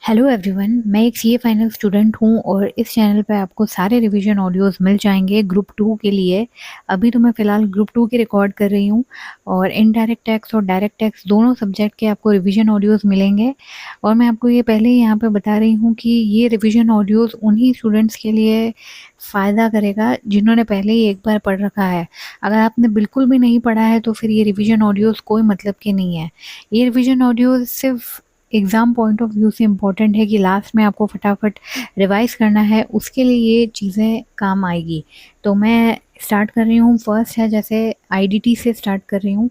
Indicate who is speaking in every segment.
Speaker 1: Hello everyone, मैं एक CA final student हूँ और इस चैनल पे आपको सारे रिवीजन ऑडियोज़ मिल जाएंगे ग्रुप टू के लिए। अभी तो मैं फ़िलहाल ग्रुप टू की रिकॉर्ड कर रही हूँ और इनडायरेक्ट टैक्स और डायरेक्ट टैक्स दोनों सब्जेक्ट के आपको रिवीजन ऑडियोज़ मिलेंगे। और मैं आपको ये पहले ही यहाँ पे बता रही हूँ कि ये रिवीजन ऑडियोज़ उन्हीं स्टूडेंट्स के लिए फ़ायदा करेगा जिन्होंने पहले ही एक बार पढ़ रखा है। अगर आपने बिल्कुल भी नहीं पढ़ा है तो फिर ये रिवीजन ऑडियोज़ कोई मतलब के नहीं है। ये रिवीजन ऑडियोज़ सिर्फ एग्ज़ाम पॉइंट ऑफ व्यू से इम्पोर्टेंट है कि लास्ट में आपको फटाफट रिवाइज करना है, उसके लिए ये चीज़ें काम आएगी। तो मैं स्टार्ट कर रही हूँ। फर्स्ट है, जैसे आईडीटी से स्टार्ट कर रही हूँ।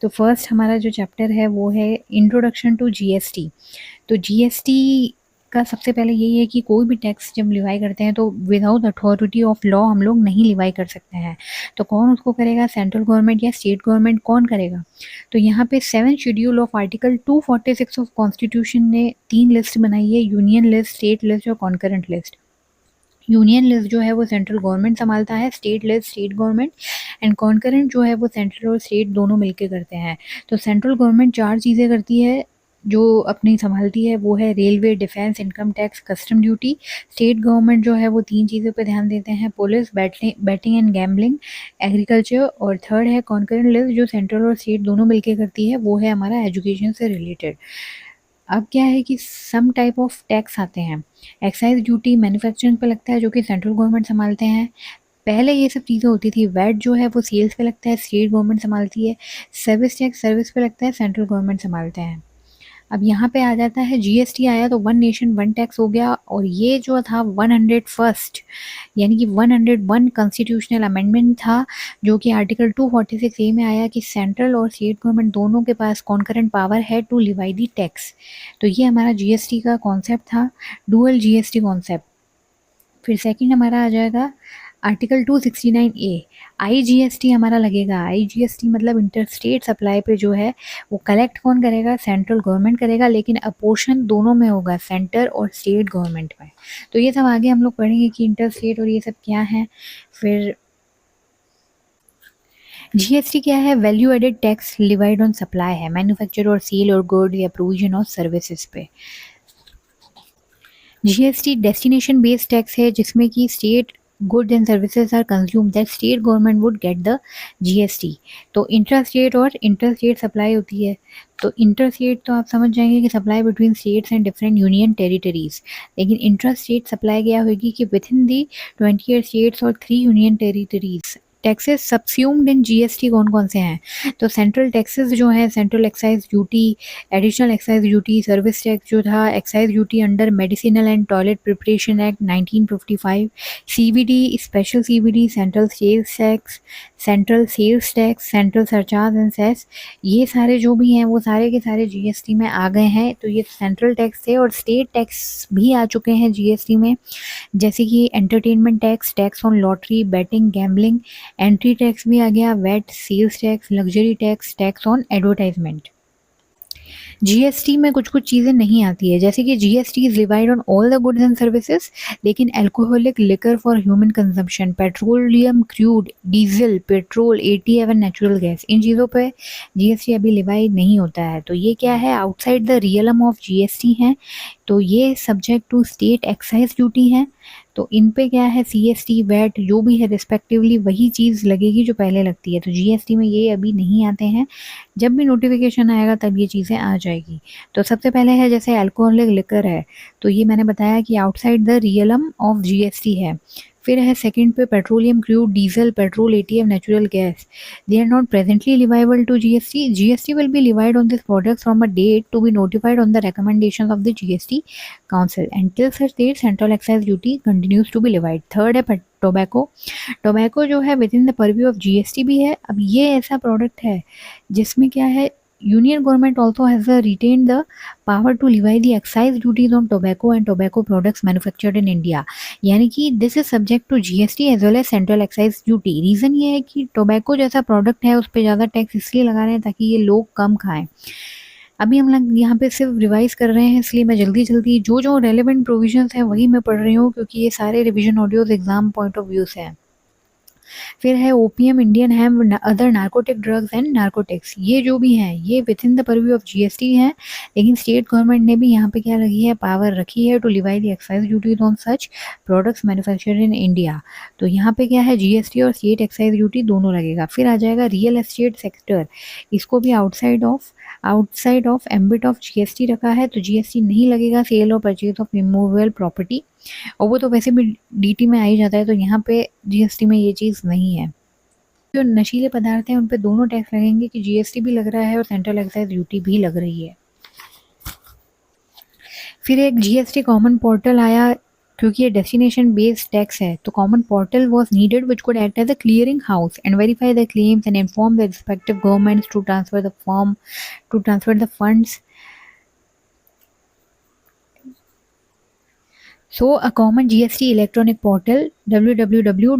Speaker 1: तो फर्स्ट हमारा जो चैप्टर है वो है इंट्रोडक्शन टू जीएसटी। तो जीएसटी का सबसे पहले यही है कि कोई भी टैक्स जब लिवाई करते हैं तो विदाउट अथॉरिटी ऑफ लॉ हम लोग नहीं लिवाई कर सकते हैं। तो कौन उसको करेगा? सेंट्रल गवर्नमेंट या स्टेट गवर्नमेंट कौन करेगा? तो यहाँ पे 7 schedule of article 246 of constitution ने 3 लिस्ट बनाई है, यूनियन लिस्ट, स्टेट लिस्ट और कॉन्करेंट लिस्ट। यूनियन लिस्ट जो है वो सेंट्रल गवर्नमेंट संभालता है, state list state government, and concurrent जो है वो सेंट्रल और स्टेट दोनों मिलके करते हैं। तो सेंट्रल गवर्नमेंट 4 चीज़ें करती है जो अपनी संभालती है, वो है railway, defence, income tax, custom duty. State government जो है वो 3 चीज़ों पे ध्यान देते हैं, police, batting and gambling, agriculture. और थर्ड है कॉन्करेंट लिस्ट जो सेंट्रल और स्टेट दोनों मिलके करती है, वो है हमारा एजुकेशन से रिलेटेड। अब क्या है कि सम टाइप ऑफ टैक्स आते हैं। एक्साइज ड्यूटी मैन्युफैक्चरिंग पे लगता है जो कि सेंट्रल गवर्नमेंट संभालते हैं। पहले ये सब चीज़ें होती थी। वैट जो है वो सेल्स पे लगता है, स्टेट गवर्नमेंट संभालती है। सर्विस टैक्स सर्विस पे लगता है, सेंट्रल गवर्नमेंट संभालते हैं। अब यहाँ पे आ जाता है जीएसटी आया तो वन नेशन वन टैक्स हो गया। और ये जो था 101st यानी कि 101 कॉन्स्टिट्यूशनल अमेंडमेंट था, जो कि आर्टिकल 246 ए में आया कि सेंट्रल और स्टेट गवर्नमेंट दोनों के पास कॉन्करेंट पावर है टू लिवाई दी टैक्स। तो ये हमारा जीएसटी का कॉन्सेप्ट था, डुअल जीएसटी कॉन्सेप्ट। फिर सेकंड हमारा आ जाएगा आर्टिकल 269 ए। आईजीएसटी हमारा लगेगा। आईजीएसटी मतलब इंटर स्टेट सप्लाई पे जो है वो कलेक्ट कौन करेगा? सेंट्रल गवर्नमेंट करेगा, लेकिन अपोर्शन दोनों में होगा, सेंटर और स्टेट गवर्नमेंट में। तो ये सब आगे हम लोग पढ़ेंगे कि इंटर स्टेट और ये सब क्या है। फिर जीएसटी क्या है? Value added tax levied on supply है, मैन्युफैक्चर और सेल और गुड या प्रोविजन ऑफ सर्विसेज पे। जीएसटी डेस्टिनेशन बेस्ड टैक्स है जिसमें कि state goods and services are consume that state government would get the GST. तो इंट्रा स्टेट और इंटर स्टेट सप्लाई होती है। तो इंटर स्टेट तो आप समझ जाएंगे कि supply between states and different union territories. लेकिन इंट्रा स्टेट सप्लाई क्या होगी कि विद इन दी 28 स्टेट्स और 3 union territories. Taxes subsumed in GST कौन कौन से हैं? तो सेंट्रल टैक्सेस जो है, central excise duty, additional excise duty, service tax जो था, excise duty under medicinal and toilet preparation act 1955, CVD, special CVD, central sales tax, central sales tax, central surcharge and cess, ये सारे जो भी हैं वो सारे के सारे जीएसटी में आ गए हैं। तो ये सेंट्रल टैक्स थे। और स्टेट टैक्स भी आ चुके हैं जीएसटी में, जैसे कि entertainment tax, tax on lottery, betting, gambling, entry tax भी आ गया, VAT, sales tax, luxury tax, tax on advertisement. GST में कुछ कुछ चीज़ें नहीं आती है, जैसे कि GST is levied on all the goods and services, लेकिन alcoholic liquor for human consumption, petroleum crude, diesel, petrol, ATF and natural gas, इन चीज़ों पे जीएसटी अभी लिवाइड नहीं होता है। तो ये क्या है? Outside the realm of GST है। तो ये subject to state excise duty है। तो इन पे क्या है? सीएसटी, वैट जो भी है रिस्पेक्टिवली वही चीज़ लगेगी जो पहले लगती है। तो जीएसटी में ये अभी नहीं आते हैं। जब भी नोटिफिकेशन आएगा तब ये चीज़ें आ जाएगी। तो सबसे पहले है जैसे अल्कोहलिक लिकर है, तो ये मैंने बताया कि outside the realm of GST है। फिर है सेकंड पे petroleum crude, diesel, petrol, ATF, natural gas, they are not presently leviable to GST. GST will be levied on this product from a date to be notified on the recommendation of the GST council and till such date central excise duty continues to be levied. Third है tobacco. Tobacco जो है within the purview of GST भी है। अब ये ऐसा product है जिसमें क्या है, union government also has retained the power to levy the excise duties on tobacco and tobacco products manufactured in India. यानी कि this is subject to GST as well as central excise duty. Reason ये है कि tobacco जैसा product है उस पर ज़्यादा टैक्स इसलिए लगा रहे हैं ताकि ये लोग कम खाएं। अभी हम लोग यहाँ पे सिर्फ रिवाइज कर रहे हैं, इसलिए मैं जल्दी जल्दी जो जो रेलेवेंट प्रोविजंस हैं वही मैं पढ़ रही हूँ, क्योंकि ये सारे revision audios exam point of view से हैं। फिर है opium, Indian hemp, other narcotic drugs and narcotics. ये जो भी हैं ये within the purview of GST है, लेकिन स्टेट गवर्नमेंट ने भी यहाँ पे क्या रखी है, पावर रखी है to levy the excise duties on such products manufactured in India. तो यहाँ पे क्या है, जीएसटी और स्टेट एक्साइज ड्यूटी दोनों लगेगा। फिर आ जाएगा रियल एस्टेट सेक्टर, इसको भी outside of ambit of GST रखा है, तो जीएसटी नहीं लगेगा सेल और परचेज ऑफ इमूवेबल प्रॉपर्टी, और वो तो वैसे भी डीटी में आ ही जाता है, तो यहाँ पे जीएसटी में ये चीज़ नहीं है। जो नशीले पदार्थ हैं उन पे दोनों टैक्स लगेंगे कि जीएसटी भी लग रहा है और सेंट्रल एक्साइज ड्यूटी भी लग रही है। फिर एक जीएसटी कॉमन पोर्टल आया, क्योंकि ये डेस्टिनेशन बेस्ड टैक्स है तो common portal was needed which could act as a clearing house and verify the claims and inform the respective governments to transfer the funds. So, a common GST electronic portal, www.gst.gov.in,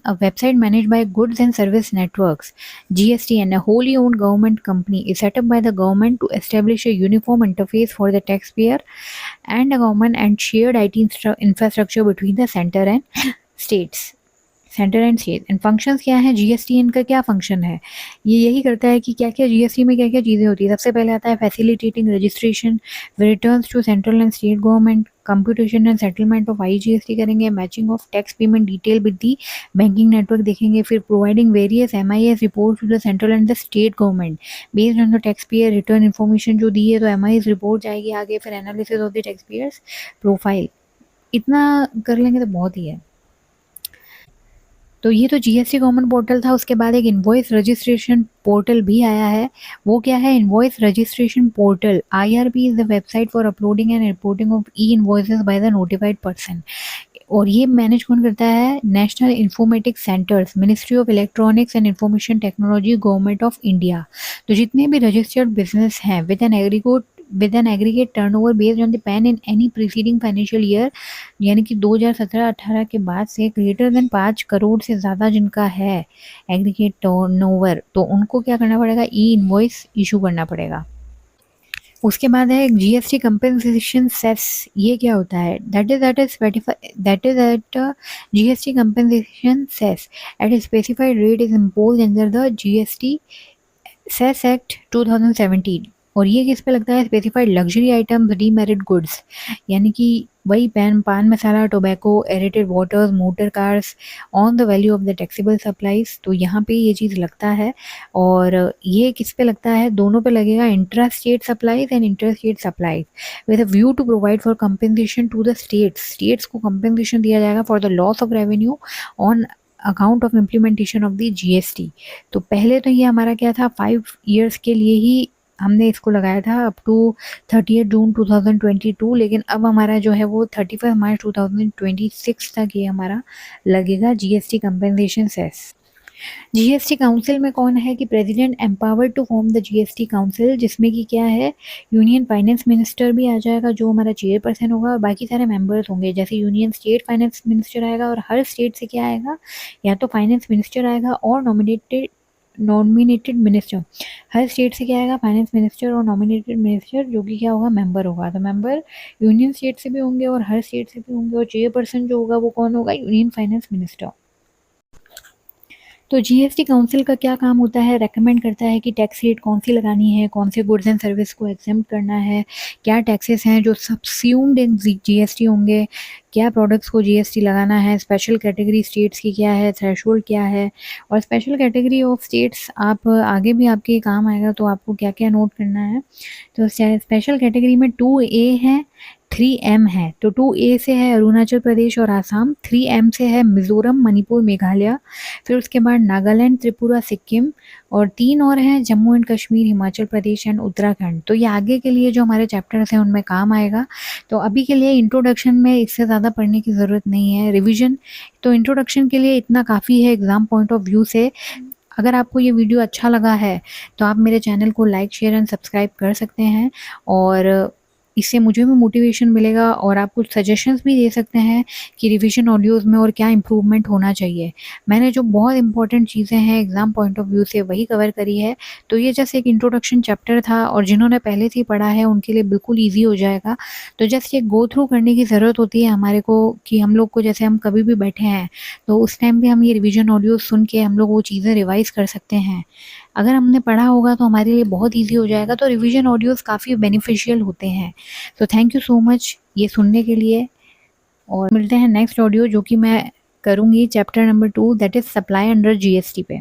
Speaker 1: a website managed by Goods and Service Networks (GST) and a wholly owned government company, is set up by the government to establish a uniform interface for the taxpayer and a common and shared IT infrastructure between the center and states. Centre and state and functions क्या है, GST इनका क्या function है, ये यही करता है कि क्या क्या जीएसटी में क्या क्या चीज़ें होती है। सबसे पहले आता है facilitating registration, returns to central and state government, computation and settlement of IGST करेंगे, matching of tax payment detail with the banking network देखेंगे, फिर providing various MIS report to the central and the state government based on the tax payer return information जो दी है, तो MIS report जाएगी आगे, फिर analysis of the tax payers profile. इतना कर लेंगे तो बहुत ही है। तो ये तो जीएसटी कॉमन पोर्टल था। उसके बाद एक इनवॉइस रजिस्ट्रेशन पोर्टल भी आया है। वो क्या है, invoice registration portal, IRP is the website for uploading and reporting of E invoices by the notified person. और ये मैनेज कौन करता है, national informatics centres, ministry of electronics and information technology, government of India. तो जितने भी registered business हैं with an aggregate turnover based on the pan in any preceding financial year, यानी कि 2017-18 के बाद से ग्रेटर देन 5 करोड़ से ज़्यादा जिनका है एग्रीगेट टर्नओवर, तो उनको क्या करना पड़ेगा, ई इनवॉइस इशू करना पड़ेगा। उसके बाद है जीएसटी कंपेंसेशन सेस। ये क्या होता है, that is at GST compensation cess at a specified rate is impose under the GST cess act 2017। और ये किस पे लगता है, specified luxury items, demerit goods, यानी कि वही paan masala, tobacco, aerated waters, motor cars on the value of the taxable supplies. तो यहाँ पे ये चीज़ लगता है। और ये किस पे लगता है, दोनों पे लगेगा, intra state supplies and inter state supplies with a view to provide for compensation to the states को कंपेंसेशन दिया जाएगा for the loss of revenue on account of implementation of the GST. तो पहले तो ये हमारा क्या था, 5 ईयर्स के लिए ही हमने इसको लगाया था अप टू 30 जून 2022, लेकिन अब हमारा जो है वो 31 मार्च 2026 तक ये हमारा लगेगा GST compensation cess. GST council में कौन है कि president empowered to form the GST council, जिसमें कि क्या है, यूनियन फाइनेंस मिनिस्टर भी आ जाएगा जो हमारा चेयरपर्सन होगा, और बाकी सारे मेंबर्स होंगे, जैसे यूनियन स्टेट फाइनेंस मिनिस्टर आएगा, और हर स्टेट से क्या आएगा, या तो फाइनेंस मिनिस्टर आएगा और नॉमिनेटेड मिनिस्टर। हर स्टेट से क्या आएगा, फाइनेंस मिनिस्टर और नॉमिनेटेड मिनिस्टर, जो कि क्या होगा, मेंबर होगा। तो मेंबर यूनियन स्टेट से भी होंगे और हर स्टेट से भी होंगे, और चेयरपर्सन जो होगा वो कौन होगा, यूनियन फाइनेंस मिनिस्टर। तो जीएसटी काउंसिल का क्या काम होता है, रेकमेंड करता है कि टैक्स रेट कौन सी लगानी है, कौन से गुड्स एंड सर्विस को एग्जेम्प्ट करना है, क्या टैक्सेस हैं जो सबस्यूम्ड इन जीएसटी होंगे, क्या प्रोडक्ट्स को जीएसटी लगाना है, स्पेशल कैटेगरी स्टेट्स की क्या है, थ्रेशोल्ड क्या है, और स्पेशल कैटेगरी ऑफ स्टेट्स आप आगे भी आपके काम आएगा, तो आपको क्या क्या नोट करना है। तो स्पेशल कैटेगरी में 2A है, 3M है। तो 2A से है अरुणाचल प्रदेश और आसाम, 3M से है मिजोरम, मणिपुर, मेघालय, फिर उसके बाद नागालैंड, त्रिपुरा, सिक्किम, और 3 और हैं जम्मू एंड कश्मीर, हिमाचल प्रदेश एंड उत्तराखंड। तो ये आगे के लिए जो हमारे चैप्टर्स हैं उनमें काम आएगा। तो अभी के लिए इंट्रोडक्शन में इससे ज़्यादा पढ़ने की ज़रूरत नहीं है। रिवीजन तो इंट्रोडक्शन के लिए इतना काफ़ी है एग्ज़ाम पॉइंट ऑफ व्यू से। अगर आपको ये वीडियो अच्छा लगा है तो आप मेरे चैनल को लाइक, शेयर एंड सब्सक्राइब कर सकते हैं, और इससे मुझे भी मोटिवेशन मिलेगा और आप कुछ सजेशंस भी दे सकते हैं कि रिवीजन ऑडियोज़ में और क्या इम्प्रूवमेंट होना चाहिए। मैंने जो बहुत इंपॉर्टेंट चीज़ें हैं एग्ज़ाम पॉइंट ऑफ व्यू से वही कवर करी है, तो ये जस्ट एक इंट्रोडक्शन चैप्टर था और जिन्होंने पहले से ही पढ़ा है उनके लिए बिल्कुल ईज़ी हो जाएगा। तो जस्ट ये गो थ्रू करने की ज़रूरत होती है हमारे को कि हम लोग को जैसे हम कभी भी बैठे हैं, तो उस टाइम पे हम ये रिवीजन ऑडियो सुन के हम लोग वो चीज़ें रिवाइज़ कर सकते हैं। अगर हमने पढ़ा होगा तो हमारे लिए बहुत ईज़ी हो जाएगा, तो रिवीजन ऑडियोज़ काफ़ी बेनिफिशियल होते हैं। तो थैंक यू सो मच ये सुनने के लिए और मिलते हैं नेक्स्ट ऑडियो जो कि मैं करूँगी chapter number 2 that is supply under GST पे।